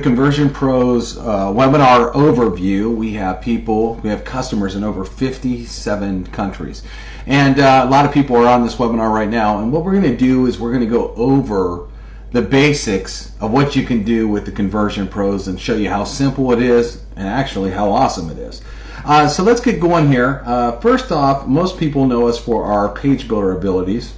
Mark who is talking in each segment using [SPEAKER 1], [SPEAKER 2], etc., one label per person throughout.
[SPEAKER 1] Conversion Pros webinar overview. We have customers in over 57 countries. And a lot of people are on this webinar right now. And what we're going to do is we're going to go over the basics of what you can do with the Conversion Pros and show you how simple it is and actually how awesome it is. So let's get going here. First off, most people know us for our page builder abilities.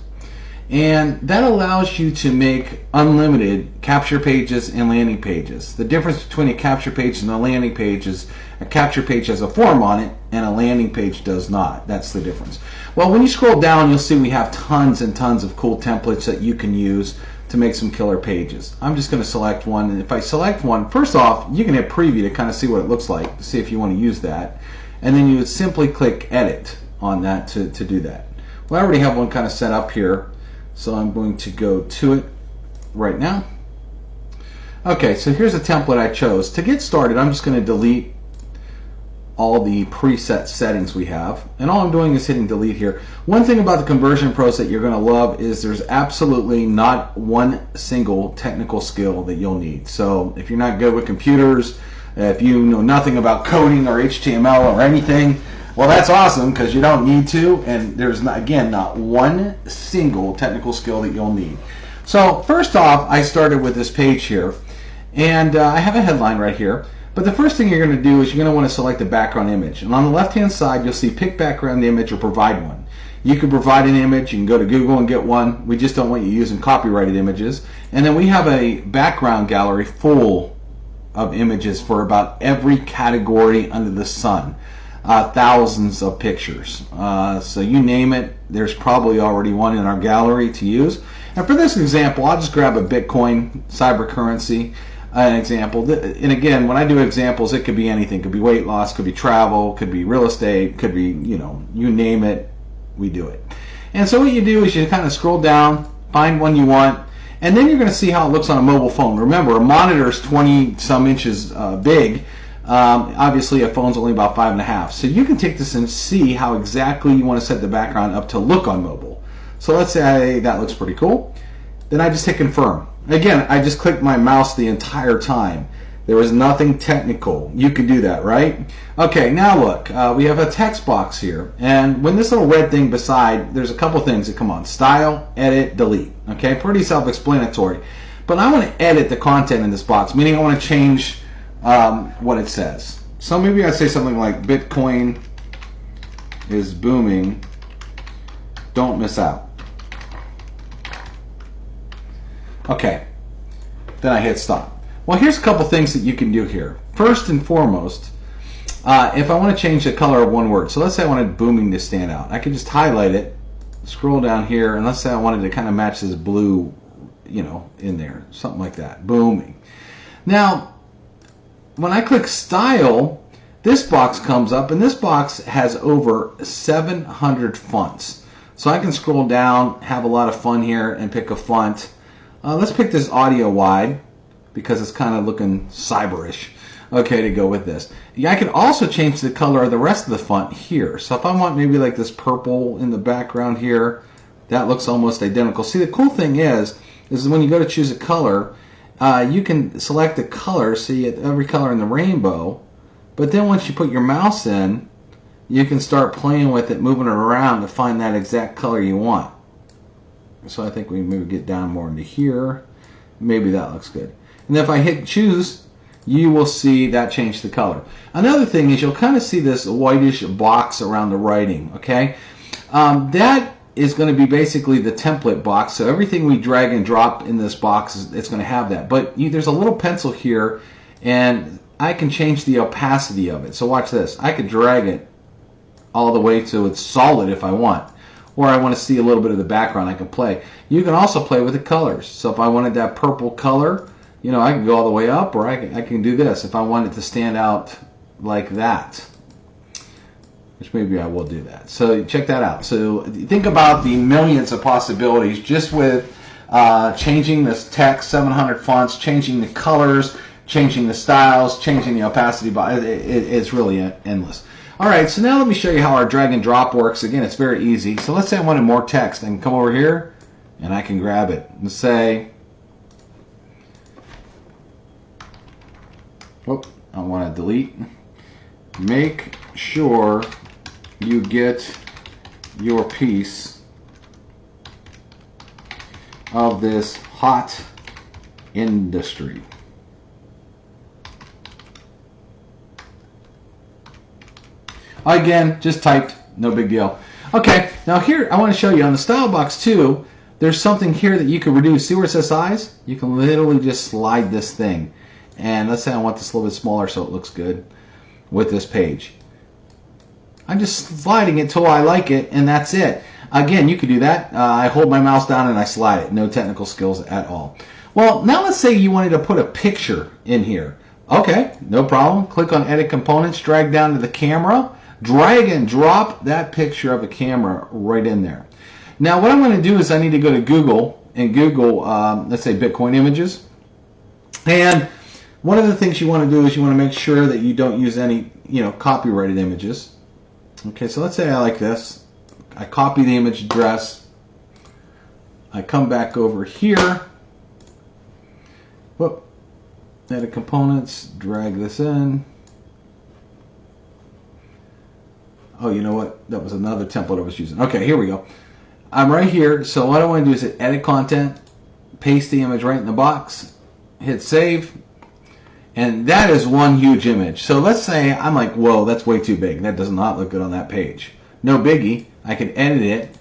[SPEAKER 1] And that allows you to make unlimited capture pages and landing pages. The difference between a capture page and a landing page is a capture page has a form on it and a landing page does not. That's the difference. Well, when you scroll down, you'll see we have tons and tons of cool templates that you can use to make some killer pages. I'm just going to select one, and if I select one, first off, you can hit preview to kind of see what it looks like, to see if you want to use that. And then you would simply click edit on that to do that. Well, I already have one kind of set up here. So I'm going to go to it right now. Okay, so here's a template I chose. To get started, I'm just going to delete all the preset settings we have. And all I'm doing is hitting delete here. One thing about the Conversion Pros that you're going to love is there's absolutely not one single technical skill that you'll need. So if you're not good with computers, if you know nothing about coding or HTML or anything, well, that's awesome because you don't need to, and there's, not one single technical skill that you'll need. So first off, I started with this page here, and I have a headline right here. But the first thing you're going to do is you're going to want to select a background image. And on the left-hand side, you'll see Pick Background Image or Provide One. You can provide an image. You can go to Google and get one. We just don't want you using copyrighted images. And then we have a background gallery full of images for about every category under the sun. Thousands of pictures. So you name it, there's probably already one in our gallery to use. And for this example, I'll just grab a Bitcoin cyber currency an example. And again, when I do examples, it could be anything. It could be weight loss, could be travel, could be real estate, could be, you name it, we do it. And so what you do is you kind of scroll down, find one you want, and then you're going to see how it looks on a mobile phone. Remember, a monitor is 20 some inches big. Obviously a phone's only about 5.5, so you can take this and see how exactly you want to set the background up to look on mobile. So let's say that looks pretty cool. Then I just hit confirm. Again, I just clicked my mouse the entire time. There was nothing technical. You can do that, right? Okay, now look, we have a text box here, and when this little red thing beside, there's a couple things that come on: style, edit, delete. Okay, pretty self-explanatory. But I want to edit the content in this box, meaning I want to change what it says. So maybe I'd say something like Bitcoin is booming, don't miss out. Okay, then I hit stop. Well, here's a couple things that you can do here. First and foremost, if I want to change the color of one word, so let's say I wanted booming to stand out, I could just highlight it, scroll down here, and let's say I wanted to kind of match this blue, in there, something like that, booming. Now, when I click style, this box comes up, and this box has over 700 fonts. So I can scroll down, have a lot of fun here, and pick a font. Let's pick this audio wide because it's kind of looking cyberish. Okay, to go with this. Yeah, I can also change the color of the rest of the font here. So if I want maybe like this purple in the background here, that looks almost identical. See, the cool thing is when you go to choose a color, you can select the color, see every color in the rainbow, but then once you put your mouse in, you can start playing with it, moving it around to find that exact color you want. So I think we maybe get down more into here. Maybe that looks good. And if I hit choose, you will see that change the color. Another thing is you'll kind of see this whitish box around the writing, okay? That is going to be basically the template box. So everything we drag and drop in this box, it's going to have that. But there's a little pencil here, and I can change the opacity of it. So watch this. I could drag it all the way to it's solid if I want. Or I want to see a little bit of the background, I can play. You can also play with the colors. So if I wanted that purple color, I can go all the way up, or I can do this if I want it to stand out like that. Which maybe I will do that. So check that out. So think about the millions of possibilities just with changing this text, 700 fonts, changing the colors, changing the styles, changing the opacity. It's really endless. All right, so now let me show you how our drag and drop works. Again, it's very easy. So let's say I wanted more text. I can come over here and I can grab it and say, Oh, I want to delete. Make sure you get your piece of this hot industry. Again, just typed, no big deal. Okay, now here I want to show you on the style box too, there's something here that you can reduce. See where it says size? You can literally just slide this thing. And let's say I want this a little bit smaller so it looks good with this page. I'm just sliding it till I like it, and that's it. Again, you could do that. I hold my mouse down and I slide it. No technical skills at all. Well, now let's say you wanted to put a picture in here. Okay, no problem. Click on Edit Components, drag down to the camera, drag and drop that picture of a camera right in there. Now what I'm going to do is I need to go to Google and Google, let's say Bitcoin images. And one of the things you want to do is you want to make sure that you don't use any, copyrighted images. Okay, so let's say I like this. I copy the image address. I come back over here. Whoop. Edit components, drag this in. Oh, you know what? That was another template I was using. Okay, here we go. I'm right here, so what I want to do is hit Edit Content, paste the image right in the box, hit Save, and that is one huge image. So let's say I'm like, whoa, that's way too big. That does not look good on that page. No biggie. I can edit it,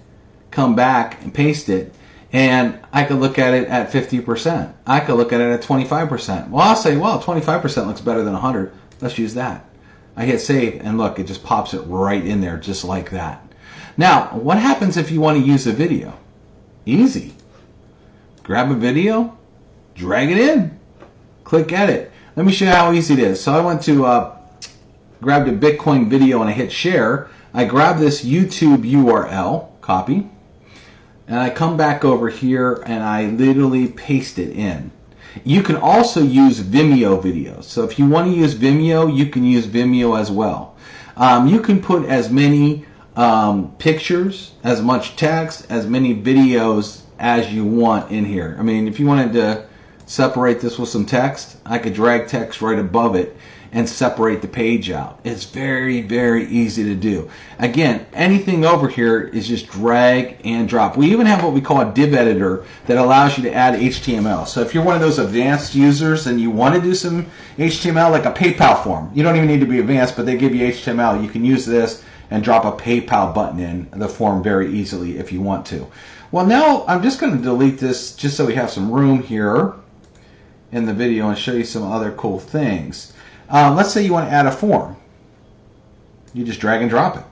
[SPEAKER 1] come back and paste it, and I could look at it at 50%. I could look at it at 25%. Well, I'll say, well, 25% looks better than 100. Let's use that. I hit Save, and look, it just pops it right in there just like that. Now, what happens if you want to use a video? Easy. Grab a video, drag it in, click Edit. Let me show you how easy it is. So I went to grab the Bitcoin video and I hit Share. I grab this YouTube URL, copy, and I come back over here and I literally paste it in. You can also use Vimeo videos. So if you want to use Vimeo, you can use Vimeo as well. You can put as many pictures, as much text, as many videos as you want in here. I mean, if you wanted to separate this with some text, I could drag text right above it and separate the page out. It's very, very easy to do. Again, anything over here is just drag and drop. We even have what we call a div editor that allows you to add HTML. So if you're one of those advanced users and you want to do some HTML, like a PayPal form, you don't even need to be advanced, but they give you HTML. You can use this and drop a PayPal button in the form very easily if you want to. Well, now I'm just going to delete this just so we have some room here in the video and show you some other cool things. Let's say you want to add a form. You just drag and drop it.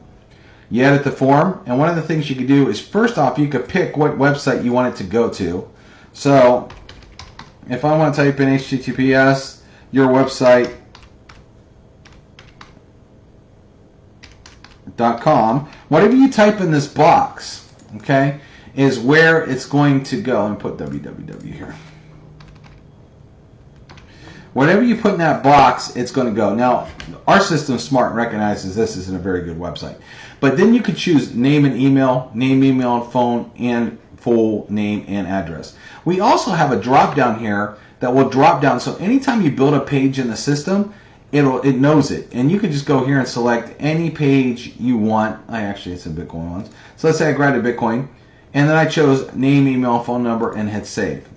[SPEAKER 1] You edit the form, and one of the things you could do is, first off, you could pick what website you want it to go to. So if I want to type in HTTPS, your website.com, whatever you type in this box, okay, is where it's going to go. Let me put www here. Whatever you put in that box, it's going to go. Now, our system's smart and recognizes this isn't a very good website. But then you could choose name and email and phone, and full name and address. We also have a drop down here that will drop down. So anytime you build a page in the system, it knows it. And you can just go here and select any page you want. Actually, it's a Bitcoin ones. So let's say I grabbed a Bitcoin, and then I chose name, email, phone number, and hit save.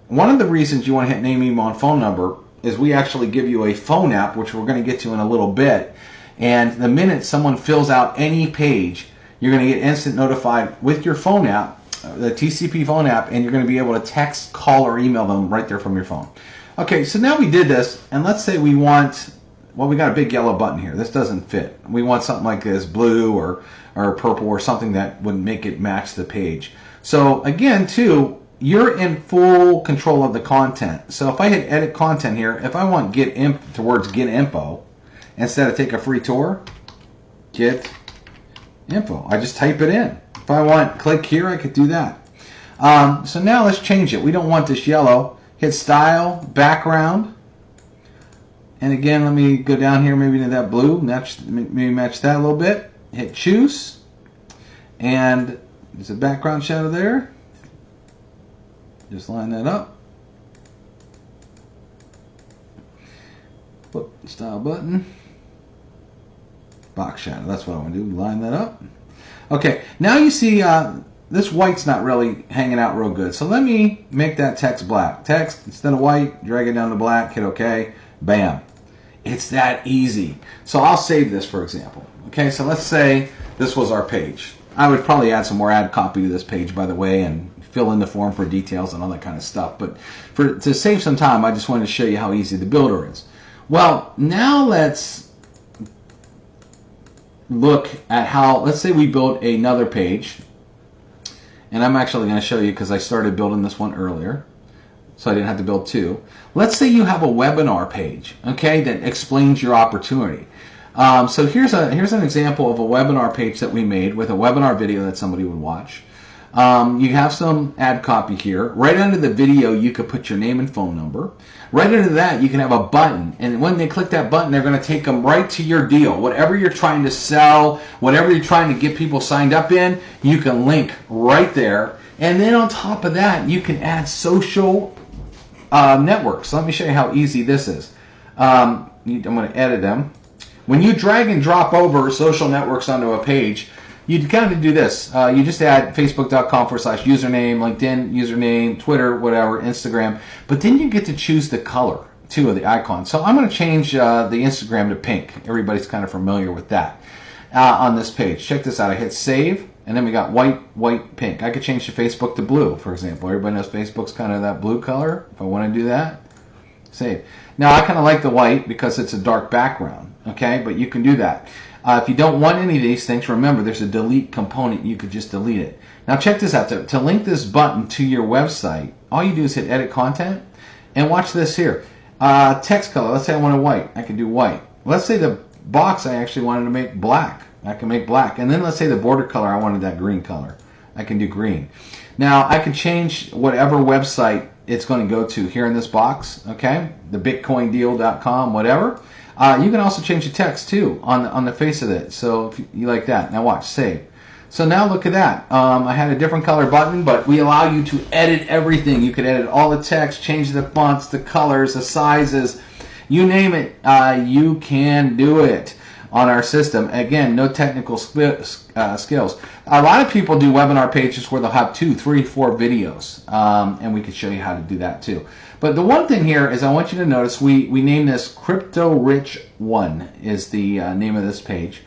[SPEAKER 1] One of the reasons you want to hit name, email, and phone number is we actually give you a phone app, which we're going to get to in a little bit. And the minute someone fills out any page, you're going to get instant notified with your phone app, the TCP phone app, and you're going to be able to text, call, or email them right there from your phone. Okay, so now we did this, and let's say we want, well, we got a big yellow button here. This doesn't fit. We want something like this, blue or purple, or something that would make it match the page. So again, too, you're in full control of the content. So if I hit edit content here, if I want get info, instead of take a free tour, get info, I just type it in. If I want click here, I could do that. So now let's change it. We don't want this yellow. Hit style, background, and again, let me go down here maybe to that blue, maybe match that a little bit. Hit choose, and there's a background shadow there. Just line that up. Whoop, style button. Box shadow. That's what I want to do. Line that up. Okay, now you see this white's not really hanging out real good. So let me make that text black. Text, instead of white, drag it down to black, hit OK. Bam. It's that easy. So I'll save this, for example. Okay, so let's say this was our page. I would probably add some more ad copy to this page, by the way, and fill in the form for details and all that kind of stuff. But to save some time, I just wanted to show you how easy the builder is. Well, now let's look at how, let's say we built another page. And I'm actually going to show you because I started building this one earlier, so I didn't have to build two. Let's say you have a webinar page, okay, that explains your opportunity. So here's an example of a webinar page that we made with a webinar video that somebody would watch. You have some ad copy here. Right under the video, you could put your name and phone number. Right under that, you can have a button. And when they click that button, they're going to take them right to your deal. Whatever you're trying to sell, whatever you're trying to get people signed up in, you can link right there. And then on top of that, you can add social networks. Let me show you how easy this is. I'm going to edit them. When you drag and drop over social networks onto a page, you kind of do this. You just add facebook.com/username, LinkedIn username, Twitter, whatever, Instagram. But then you get to choose the color, too, of the icon. So I'm going to change the Instagram to pink. Everybody's kind of familiar with that on this page. Check this out. I hit save, and then we got white, pink. I could change the Facebook to blue, for example. Everybody knows Facebook's kind of that blue color. If I want to do that, save. Now, I kind of like the white because it's a dark background, okay? But you can do that. If you don't want any of these things, remember there's a delete component. You could just delete it. Now check this out. To link this button to your website, all you do is hit edit content and watch this here. Text color. Let's say I wanted white. I can do white. Let's say the box I actually wanted to make black. I can make black. And then let's say the border color, I wanted that green color. I can do green. Now I can change whatever website it's going to go to here in this box. Okay, the bitcoindeal.com, whatever. You can also change the text too on the face of it. So if you like that, now watch, save. So now look at that. I had a different color button, but we allow you to edit everything. You can edit all the text, change the fonts, the colors, the sizes, you name it. You can do it on our system. Again, no technical skills. A lot of people do webinar pages where they'll have 2, 3, 4 videos, and we can show you how to do that too. But the one thing here is I want you to notice we name this Crypto Rich 1 is the name of this page.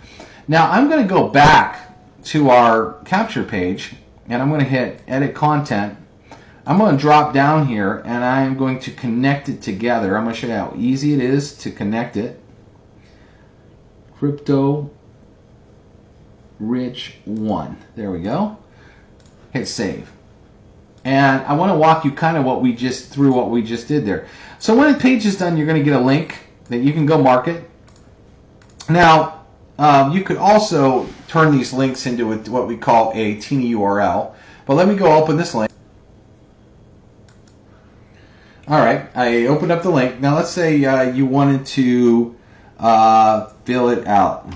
[SPEAKER 1] Now I'm going to go back to our capture page and I'm going to hit edit content. I'm going to drop down here and I'm going to connect it together. I'm going to show you how easy it is to connect it. Crypto Rich 1. There we go. Hit save. And I want to walk you kind of what we just did there. So when the page is done, you're going to get a link that you can go market. Now, you could also turn these links into what we call a teeny URL. But let me go open this link. All right, I opened up the link. Now let's say you wanted to fill it out.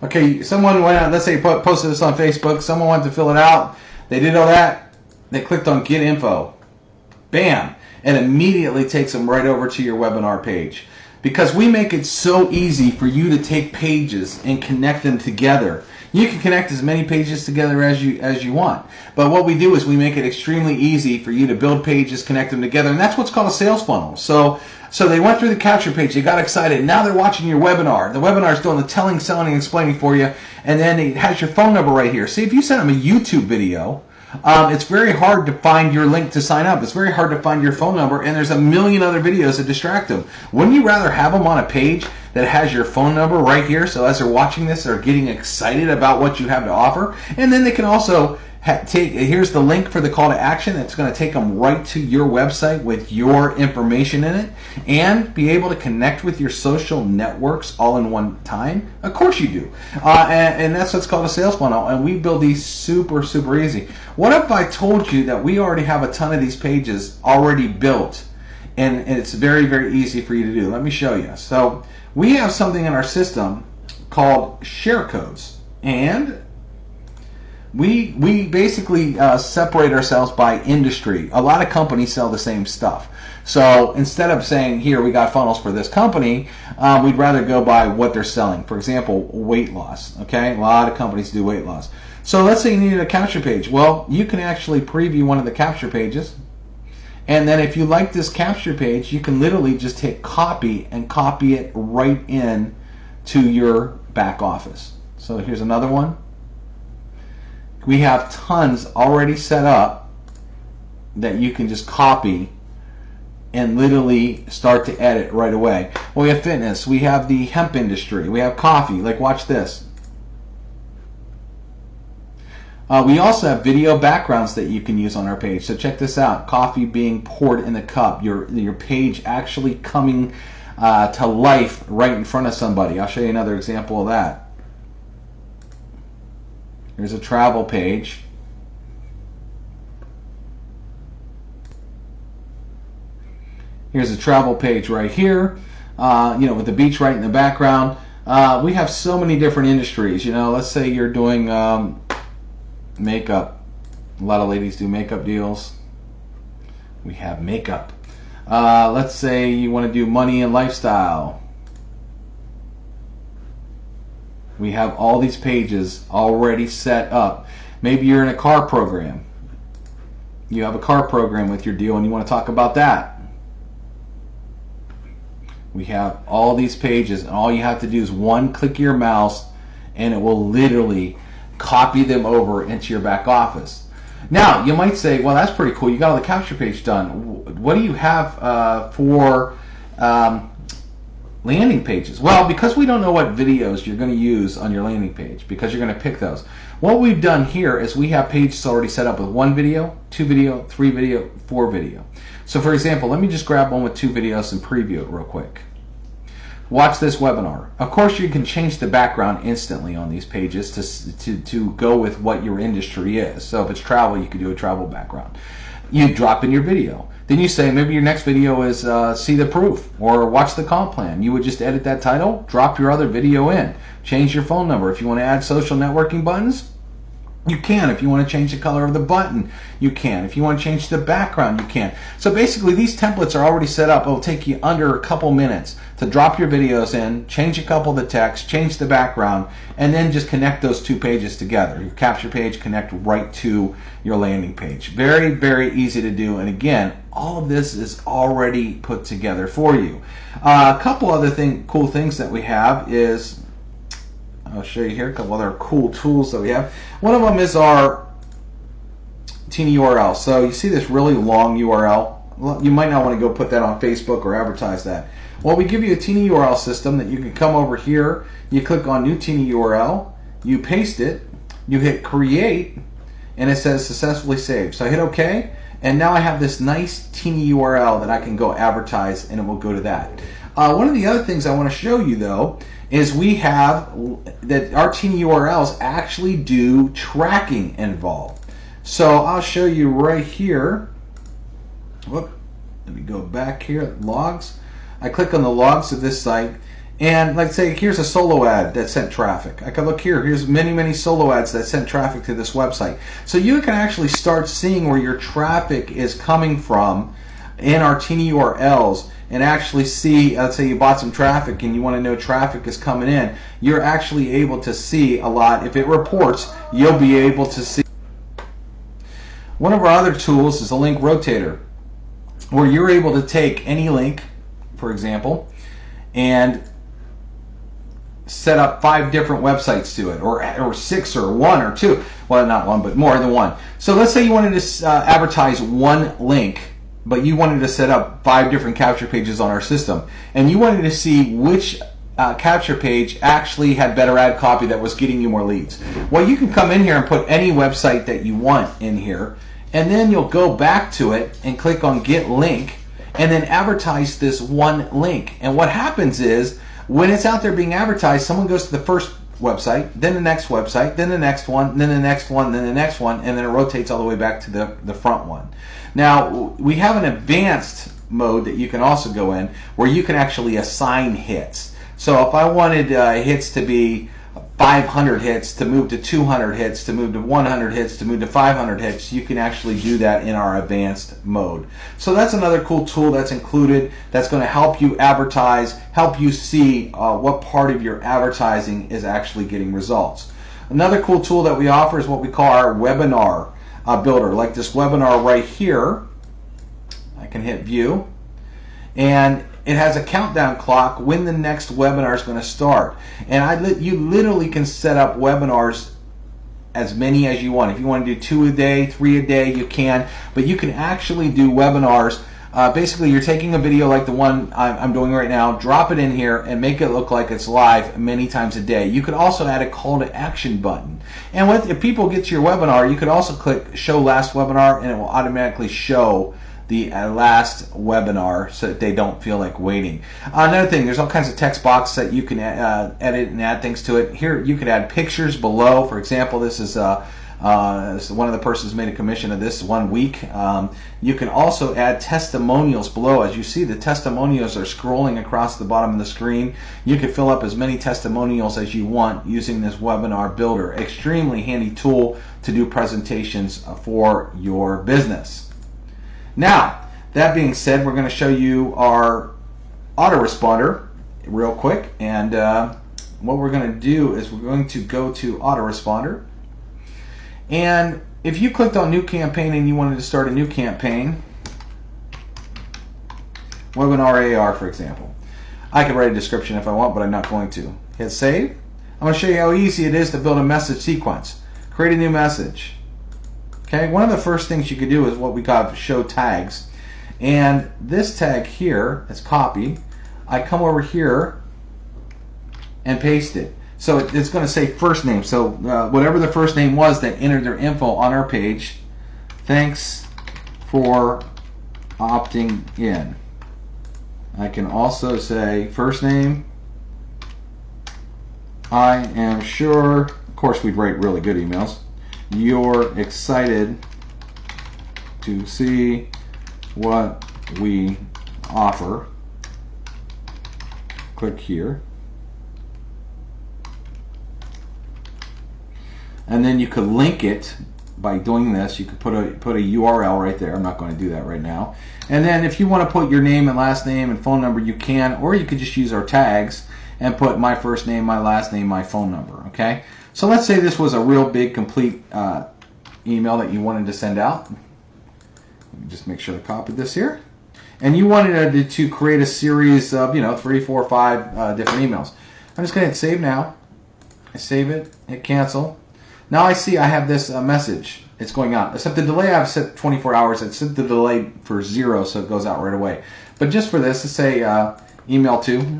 [SPEAKER 1] Okay, someone went out, let's say posted this on Facebook, someone wanted to fill it out, they did all that, they clicked on get info. Bam! And immediately takes them right over to your webinar page. Because we make it so easy for you to take pages and connect them together. You can connect as many pages together as you want. But what we do is we make it extremely easy for you to build pages, connect them together, and that's what's called a sales funnel. So they went through the capture page, they got excited, now they're watching your webinar. The webinar is doing the telling, selling, and explaining for you, and then it has your phone number right here. See, if you send them a YouTube video, it's very hard to find your link to sign up. It's very hard to find your phone number, and there's a million other videos that distract them. Wouldn't you rather have them on a page that has your phone number right here, so as they're watching this, they're getting excited about what you have to offer? And then they can also here's the link for the call to action. It's going to take them right to your website with your information in it, and be able to connect with your social networks all in one time. Of course you do. And that's what's called a sales funnel, and we build these super, super easy. What if I told you that we already have a ton of these pages already built, and it's very, very easy for you to do? Let me show you. So we have something in our system called share codes, and we basically separate ourselves by industry. A lot of companies sell the same stuff. So instead of saying, here, we got funnels for this company, we'd rather go by what they're selling. For example, weight loss. Okay, a lot of companies do weight loss. So let's say you needed a capture page. Well, you can actually preview one of the capture pages. And then if you like this capture page, you can literally just hit copy and copy it right in to your back office. So here's another one. We have tons already set up that you can just copy and literally start to edit right away. Well, we have fitness, we have the hemp industry, we have coffee. Like, watch this. We also have video backgrounds that you can use on our page. So check this out. Coffee being poured in the cup. Your page actually coming to life right in front of somebody. I'll show you another example of that. Here's a travel page. Here's a travel page right here, with the beach right in the background. We have so many different industries. Let's say you're doing makeup. A lot of ladies do makeup deals. We have makeup. Let's say you want to do money and lifestyle. We have all these pages already set up. Maybe you're in a car program. You have a car program with your deal and you want to talk about that. We have all these pages, and all you have to do is one click of your mouse and it will literally copy them over into your back office. Now, you might say, well, that's pretty cool. You got all the capture page done. What do you have for landing pages? Well, because we don't know what videos you're going to use on your landing page, because you're going to pick those, what we've done here is we have pages already set up with 1 video, 2 video, 3 video, 4 video. So for example, let me just grab one with 2 videos and preview it real quick. Watch this webinar. Of course, you can change the background instantly on these pages to go with what your industry is. So if it's travel, you could do a travel background. You drop in your video. Then you say maybe your next video is see the proof or watch the comp plan. You would just edit that title, drop your other video in, change your phone number. If you want to add social networking buttons, you can. If you want to change the color of the button, you can. If you want to change the background, you can. So basically, these templates are already set up. It'll take you under a couple minutes to drop your videos in, change a couple of the text, change the background, and then just connect those 2 pages together. Your capture page connect right to your landing page. Very, very easy to do. And again, all of this is already put together for you. A couple other cool things that we have is, I'll show you here a couple other cool tools that we have. One of them is our Tina URL. So you see this really long URL. You might not want to go put that on Facebook or advertise that. Well, we give you a Tina URL system that you can come over here. You click on New Tina URL. You paste it. You hit Create, and it says Successfully Saved. So I hit OK, and now I have this nice Tina URL that I can go advertise, and it will go to that. One of the other things I want to show you, though, is we have that our Tina URLs actually do tracking involved. So I'll show you right here. Whoop, let me go back here, logs. I click on the logs of this site, and let's say here's a solo ad that sent traffic. I can look here, here's many solo ads that sent traffic to this website. So you can actually start seeing where your traffic is coming from in our Tina URLs, and actually see, let's say you bought some traffic and you want to know traffic is coming in, you're actually able to see a lot. If it reports, you'll be able to see. One of our other tools is a link rotator, where you're able to take any link, for example, and set up 5 different websites to it, or 6 or 1 or 2. Well, not 1, but more than 1. So let's say you wanted to advertise 1 link, but you wanted to set up 5 different capture pages on our system, and you wanted to see which capture page actually had better ad copy that was getting you more leads. Well, you can come in here and put any website that you want in here, and then you'll go back to it and click on Get Link, and then advertise this 1 link. And what happens is, when it's out there being advertised, someone goes to the first website, then the next website, then the next one, then the next one, then the next one, and then it rotates all the way back to the front one. Now, we have an advanced mode that you can also go in where you can actually assign hits. So if I wanted hits to be 500 hits, to move to 200 hits, to move to 100 hits, to move to 500 hits, you can actually do that in our advanced mode. So that's another cool tool that's included that's going to help you advertise, help you see what part of your advertising is actually getting results. Another cool tool that we offer is what we call our webinar builder. Like this webinar right here, I can hit view, and it has a countdown clock when the next webinar is going to start. And you literally can set up webinars as many as you want. If you want to do 2 a day, 3 a day, you can. But you can actually do webinars. Basically, you're taking a video like the one I'm doing right now, drop it in here, and make it look like it's live many times a day. You could also add a call to action button. And if people get to your webinar, you could also click Show Last Webinar, and it will automatically show the last webinar so that they don't feel like waiting. Another thing, there's all kinds of text boxes that you can edit and add things to it. Here you could add pictures below. For example, this is one of the persons made a commission of this 1 week. You can also add testimonials below. As you see, the testimonials are scrolling across the bottom of the screen. You can fill up as many testimonials as you want using this webinar builder. Extremely handy tool to do presentations for your business. Now, that being said, we're going to show you our autoresponder real quick. And what we're going to do is we're going to go to autoresponder. And if you clicked on new campaign and you wanted to start a new campaign, webinar AR, for example, I could write a description if I want, but I'm not going to. Hit save. I'm going to show you how easy it is to build a message sequence. Create a new message. Okay, one of the first things you could do is what we call show tags. And this tag here is copy. I come over here and paste it. So it's going to say first name. So whatever the first name was that entered their info on our page, thanks for opting in. I can also say first name, I am sure, of course we'd write really good emails, you're excited to see what we offer. Click here. And then you could link it by doing this. You could put a URL right there. I'm not going to do that right now. And then if you want to put your name and last name and phone number, you can, or you could just use our tags and put my first name, my last name, my phone number. Okay. So let's say this was a real big, complete email that you wanted to send out. Let me just make sure I copied this here. And you wanted to create a series of, 3, 4, 5 different emails. I'm just going to hit save now. I save it, hit cancel. Now I see I have this message. It's going out. Except the delay I've set 24 hours. It's set the delay for 0, so it goes out right away. But just for this, let's say email to.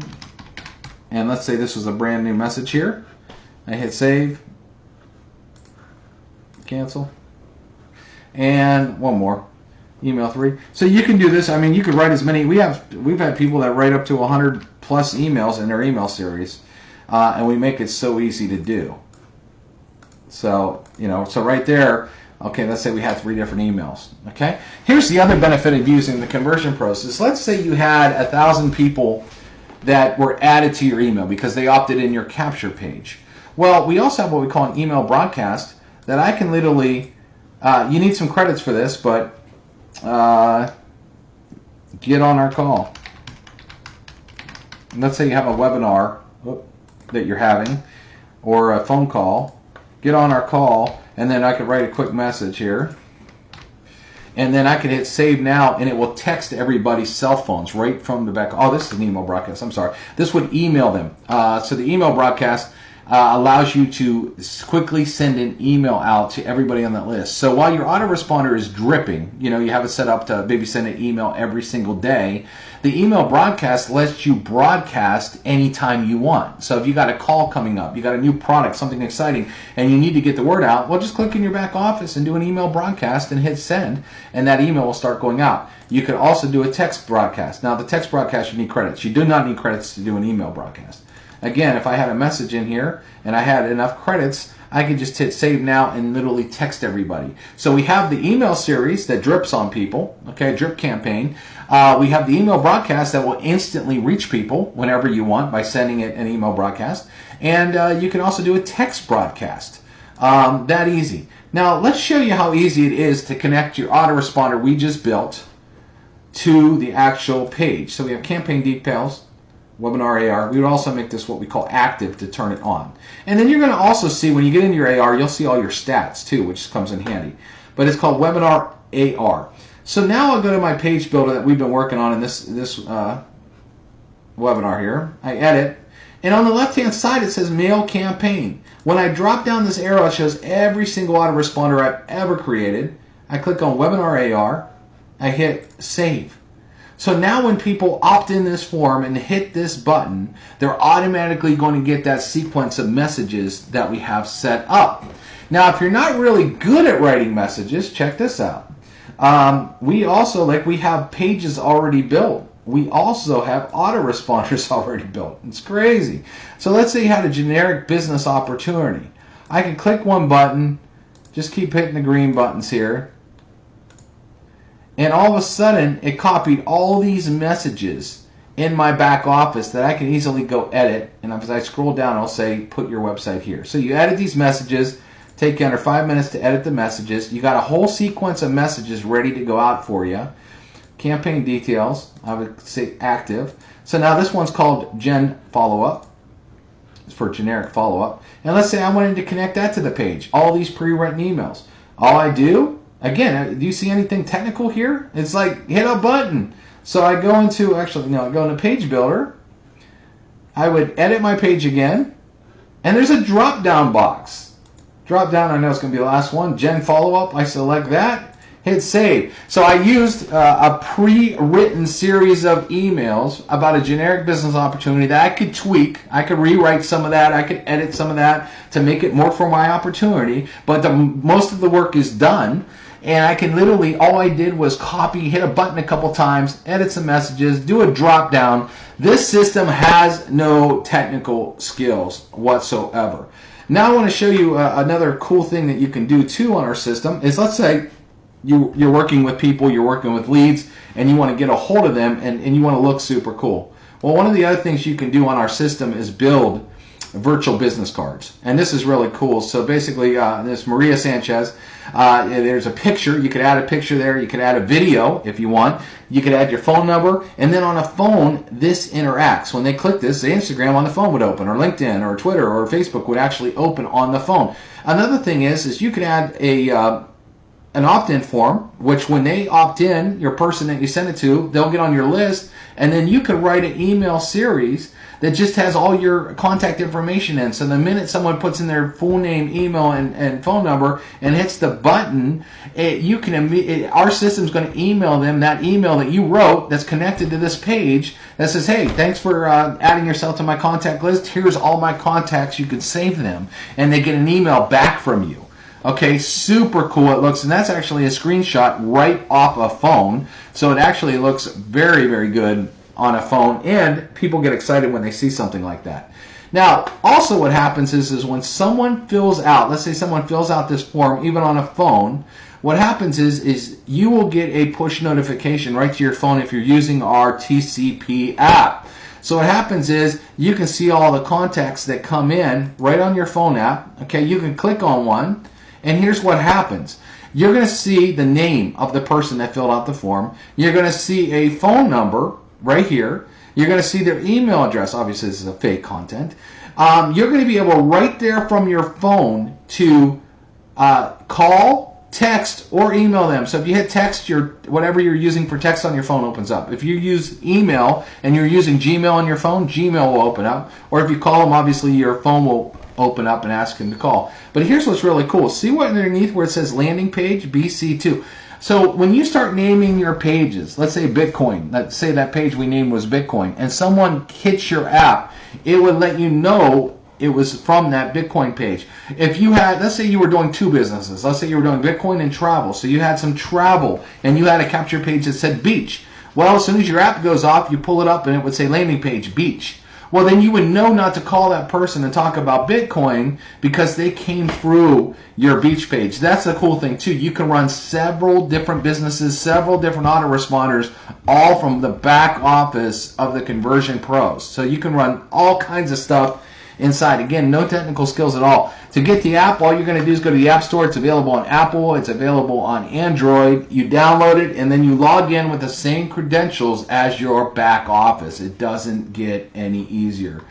[SPEAKER 1] And let's say this was a brand new message here. I hit save, cancel, and one more, email 3. So you can do this. I mean, you could write as many. We've had people that write up to 100 plus emails in their email series, and we make it so easy to do. So so right there. Okay, let's say we had 3 different emails. Okay, here's the other benefit of using the conversion process. Let's say you had 1,000 people that were added to your email because they opted in your capture page. Well, we also have what we call an email broadcast that I can literally, you need some credits for this, but get on our call. Let's say you have a webinar that you're having or a phone call. Get on our call, and then I could write a quick message here. And then I can hit save now, and it will text everybody's cell phones right from the back. Oh, this is an email broadcast. I'm sorry. This would email them. So the email broadcast allows you to quickly send an email out to everybody on that list. So while your autoresponder is dripping, you have it set up to maybe send an email every single day, the email broadcast lets you broadcast anytime you want. So if you got a call coming up, you got a new product, something exciting, and you need to get the word out, well, just click in your back office and do an email broadcast and hit send, and that email will start going out. You could also do a text broadcast. Now, the text broadcast, you need credits. You do not need credits to do an email broadcast. Again, if I had a message in here and I had enough credits, I could just hit save now and literally text everybody. So we have the email series that drips on people, okay, drip campaign. We have the email broadcast that will instantly reach people whenever you want by sending it an email broadcast. And you can also do a text broadcast. That easy. Now, let's show you how easy it is to connect your autoresponder we just built to the actual page. So we have campaign details, webinar AR. We would also make this what we call active to turn it on. And then you're going to also see, when you get into your AR, you'll see all your stats too, which comes in handy. But it's called webinar AR. So now I'll go to my page builder that we've been working on in this webinar here. I edit. And on the left-hand side, it says Mail Campaign. When I drop down this arrow, it shows every single autoresponder I've ever created. I click on Webinar AR. I hit Save. So now when people opt in this form and hit this button, they're automatically going to get that sequence of messages that we have set up. Now, if you're not really good at writing messages, check this out. We also, we have pages already built. We also have autoresponders already built. It's crazy. So let's say you had a generic business opportunity. I can click one button, just keep hitting the green buttons here, and all of a sudden it copied all these messages in my back office that I can easily go edit. And as I scroll down, I'll say put your website here. So you edit these messages, take you under 5 minutes to edit the messages. You got a whole sequence of messages ready to go out for you. Campaign details, I would say active. So now this one's called Gen Follow-Up. It's for generic follow-up. And let's say I wanted to connect that to the page. All these pre-written emails. All I do, again, do you see anything technical here? It's like hit a button. So I go into, I go into Page Builder. I would edit my page again. And there's a drop-down box. Drop-down, I know it's going to be the last one. Gen Follow-Up, I select that. Hit save. So I used a pre-written series of emails about a generic business opportunity that I could tweak. I could rewrite some of that. I could edit some of that to make it more for my opportunity. But most of the work is done. And I can literally, all I did was copy, hit a button a couple times, edit some messages, do a drop down. This system has no technical skills whatsoever. Now I want to show you another cool thing that you can do too on our system is, let's say, you're working with people, you're working with leads, and you want to get a hold of them, and you want to look super cool. Well, one of the other things you can do on our system is build virtual business cards. And this is really cool. So basically, this Maria Sanchez, there's a picture. You could add a picture there. You could add a video if you want. You could add your phone number. And then on a phone, this interacts. When they click this, the Instagram on the phone would open, or LinkedIn, or Twitter, or Facebook would actually open on the phone. Another thing is you could add an opt-in form, which when they opt in, your person that you send it to, they'll get on your list, and then you could write an email series that just has all your contact information in. So the minute someone puts in their full name, email, and phone number and hits the button, our system's going to email them that email that you wrote that's connected to this page that says, hey, thanks for adding yourself to my contact list. Here's all my contacts. You can save them. And they get an email back from you. Okay, super cool it looks, and that's actually a screenshot right off a phone, so it actually looks very, very good on a phone, and people get excited when they see something like that. Now, also what happens is when someone fills out, let's say someone fills out this form, even on a phone, what happens is you will get a push notification right to your phone if you're using our TCP app. So what happens is you can see all the contacts that come in right on your phone app. Okay, you can click on one. And here's what happens. You're going to see the name of the person that filled out the form. You're going to see a phone number right here. You're going to see their email address. Obviously, this is a fake content. You're going to be able right there from your phone to call, text, or email them. So if you hit text, whatever you're using for text on your phone opens up. If you use email and you're using Gmail on your phone, Gmail will open up. Or if you call them, obviously your phone will open up and ask them to call. But here's what's really cool. See what underneath where it says landing page, BC2. So when you start naming your pages, let's say Bitcoin, let's say that page we named was Bitcoin, and someone hits your app, it would let you know it was from that Bitcoin page. If you had, let's say you were doing two businesses. Let's say you were doing Bitcoin and travel. So you had some travel, and you had a capture page that said beach. Well, as soon as your app goes off, you pull it up, and it would say landing page, beach. well, then you would know not to call that person and talk about Bitcoin because they came through your beach page. That's the cool thing, too. You can run several different businesses, several different autoresponders, all from the back office of the Conversion Pros. So you can run all kinds of stuff inside. Again, no technical skills at all. To get the app, all you're going to do is go to the App Store. It's available on Apple. It's available on Android. You download it, and then you log in with the same credentials as your back office. It doesn't get any easier.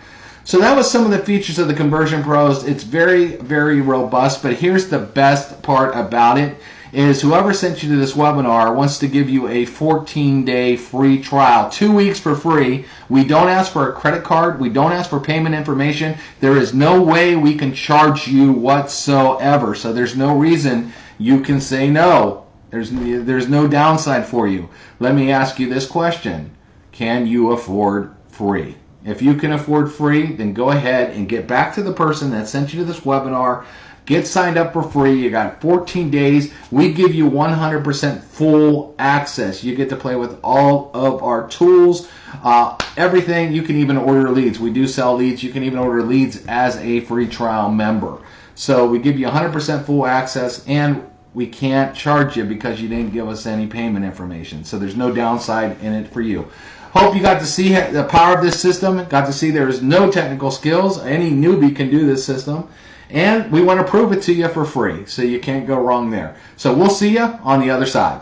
[SPEAKER 1] So that was some of the features of the Conversion Pros. It's very, very robust, but here's the best part about it is whoever sent you to this webinar wants to give you a 14-day free trial, 2 weeks for free. We don't ask for a credit card. We don't ask for payment information. There is no way we can charge you whatsoever. So there's no reason you can say no. There's no downside for you. Let me ask you this question. Can you afford free? If you can afford free, then go ahead and get back to the person that sent you to this webinar. Get signed up for free. You got 14 days. We give you 100% full access. You get to play with all of our tools, everything. You can even order leads. We do sell leads. You can even order leads as a free trial member. So we give you 100% full access, and we can't charge you because you didn't give us any payment information. So there's no downside in it for you. Hope you got to see the power of this system. Got to see there's no technical skills. Any newbie can do this system. And we want to prove it to you for free, so you can't go wrong there. So we'll see you on the other side.